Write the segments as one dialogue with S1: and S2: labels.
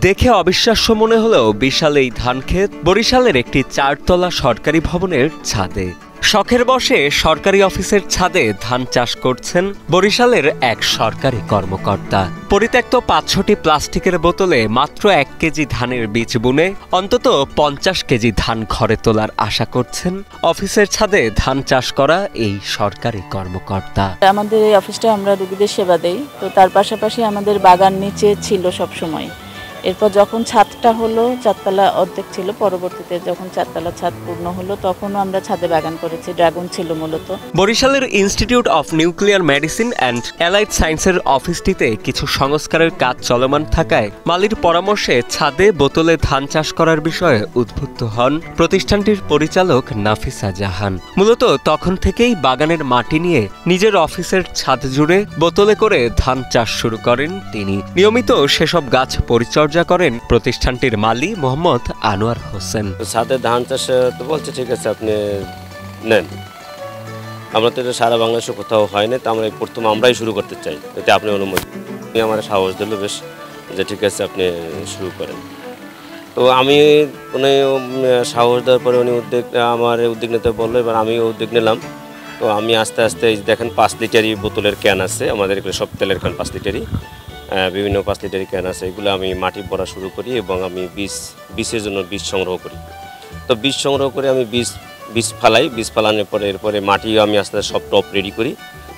S1: দেখে অবিশ্বাস্য মনে হলেও বিশাল এই ধানক্ষেত বরিশালের একটি 4 তলা সরকারি ভবনের ছাদে। শখের বশে সরকারি অফিসের ছাদে ধান চাষ করছেন বরিশালের এক সরকারি কর্মকর্তা। পরিত্যক্ত 5-6টি প্লাস্টিকের বোতলে মাত্র 1 কেজি ধানের বীজ বুনে অন্তত 50 কেজি ধান ঘরে তোলার আশা করছেন অফিসের ছাদে ধান চাষ করা এই সরকারি কর্মকর্তা।
S2: আমাদের এই অফিসটা আমরা রোগীদের সেবা দেই, তো তার পাশাপাশি আমাদের বাগান নিচে ছিল সব সময়। এরপর যখন ছাদটা হলো, 4 তলা অর্ধেক ছিল, পরবর্তীতে যখন 4 তলা ছাদ পূর্ণ হলো তখনও আমরা ছাদে বাগান করেছি। ড্রাগন ছিল মূলত।
S1: বরিশালের institute of nuclear medicine and allied সায়েন্সের অফিসটিতে কিছু সংস্কারের কাজ চলমান থাকায় মালির পরামর্শে ছাদে বোতলে ধান চাষ করার বিষয়ে উদ্বুদ্ধ হন প্রতিষ্ঠানটির পরিচালক নাফিসা জাহান। মূলত তখন থেকেই বাগানের মাটি নিয়ে নিজের অফিসের ছাদ জুড়ে বোতলে করে ধান চাষ শুরু করেন তিনি। নিয়মিত সেসব গাছ পরিচর্যা করেন প্রতিষ্ঠানটির মালি মোহাম্মদ আনোয়ার হোসেন।
S3: ছাদে ধান চাষে তো বলছে ঠিক আছে আপনি নেন, আমরা তো এটা সারা বাংলাদেশে কোথাও হয় না, তো আমরা প্রথম আমরাই শুরু করতে চাই, এতে আপনি অনুমতি। আমার সাহস দিল বেশ যে ঠিক আছে আপনি শুরু করেন। তো আমি উনি সাহস দেওয়ার পরে উনি আমার উদ্যোগ নিতে বললো, এবার আমি উদ্যোগ নিলাম। তো আমি আস্তে আস্তে দেখেন 5 লিটারি বোতলের ক্যান আছে আমাদের, এগুলো সব তেলের ক্যান 5 লিটারি, বিভিন্ন 5 লিটারি ক্যান আছে, এগুলো আমি মাটি ভরা শুরু করি এবং আমি বীজের জন্য বীজ সংগ্রহ করি। তো বীজ সংগ্রহ করে আমি বীজ ফালাই, বীজ ফালানোর পরে এরপরে মাটিও আমি আস্তে আস্তে সব টপ রেডি করি।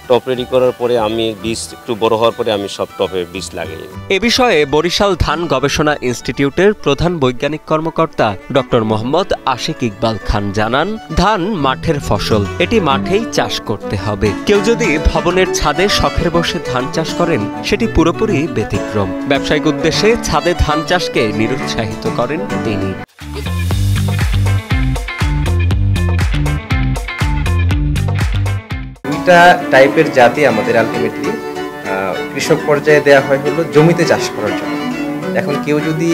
S3: টপ রেডি করার পরে আমি বীজ একটু বড় হওয়ার পরে আমি সব টপে বীজ লাগাই।
S1: এ বিষয়ে বরিশাল ধান গবেষণা ইনস্টিটিউটের প্রধান বৈজ্ঞানিক কর্মকর্তা ডক্টর মোহাম্মদ আশিক ইকবাল খান জানান, ধান মাঠের ফসল, এটি মাঠেই চাষ করতে হবে। কেউ যদি ভবনের ছাদে শখের বশে ধান চাষ করেন সেটি পুরোপুরি ব্যতিক্রম। ব্যবসায়িক উদ্দেশ্যে ছাদে ধান চাষকে নিরুৎসাহিত করেন তিনি।
S4: টাইপের জাতি আমাদের আলটিমেটলি কৃষক পর্যায়ে দেওয়া হয় হলো জমিতে চাষ করার জন্য। এখন কেউ যদি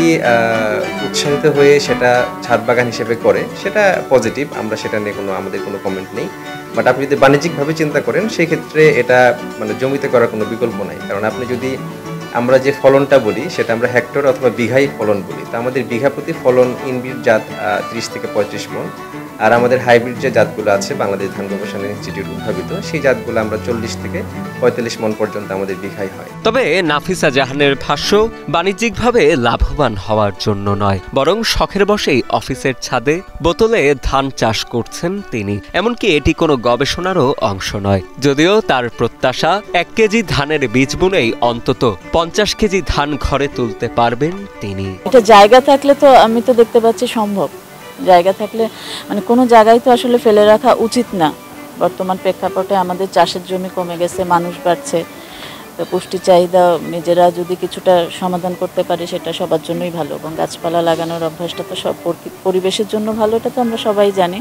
S4: উৎসাহিত হয়ে সেটা ছাদ বাগান হিসেবে করে সেটা পজিটিভ, আমরা সেটা নিয়ে আমাদের কোনো কমেন্ট নেই। বাট আপনি যদি বাণিজ্যিকভাবে চিন্তা করেন সেই ক্ষেত্রে এটা মানে জমিতে করার কোনো বিকল্প নাই। কারণ আপনি যদি আমরা যে ফলনটা বলি সেটা আমরা হেক্টর অথবা বিঘাই ফলন বলি, তো আমাদের বিঘা প্রতি ফলন ইনবিট জাত 30 থেকে 35 মণ, আর আমাদের হাইব্রিড যে জাতগুলো আছে বাংলাদেশ ধান গবেষণা ইনস্টিটিউট উদ্ভাবিত সেই জাতগুলো আমরা 40 থেকে 45 মণ পর্যন্ত আমাদের বিঘাই হয়।
S1: তবে নাফিসা জাহানের ভাষ্য, বাণিজ্যিকভাবে লাভবান হওয়ার জন্য নয়, বরং শখের বশেই অফিসের ছাদে বোতলে ধান চাষ করছেন তিনি। এমনকি এটি কোনো গবেষণারও অংশ নয়। যদিও তার প্রত্যাশা 1 কেজি ধানের বীজ বুনেই অন্তত 50 কেজি ধান ঘরে তুলতে পারবেন তিনি।
S2: এটা জায়গা থাকলে তো আমি তো দেখতে পাচ্ছি সম্ভব। জায়গা থাকলে মানে কোনো জায়গায় তো আসলে ফেলে রাখা উচিত না। বর্তমান প্রেক্ষাপটে আমাদের চাষের জমি কমে গেছে, মানুষ বাড়ছে, তো পুষ্টি চাহিদা নিজেরা যদি কিছুটা সমাধান করতে পারি সেটা সবার জন্যই ভালো। এবং গাছপালা লাগানোর অভ্যাসটা তো সব পরিবেশের জন্য ভালো, এটা তো আমরা সবাই জানি।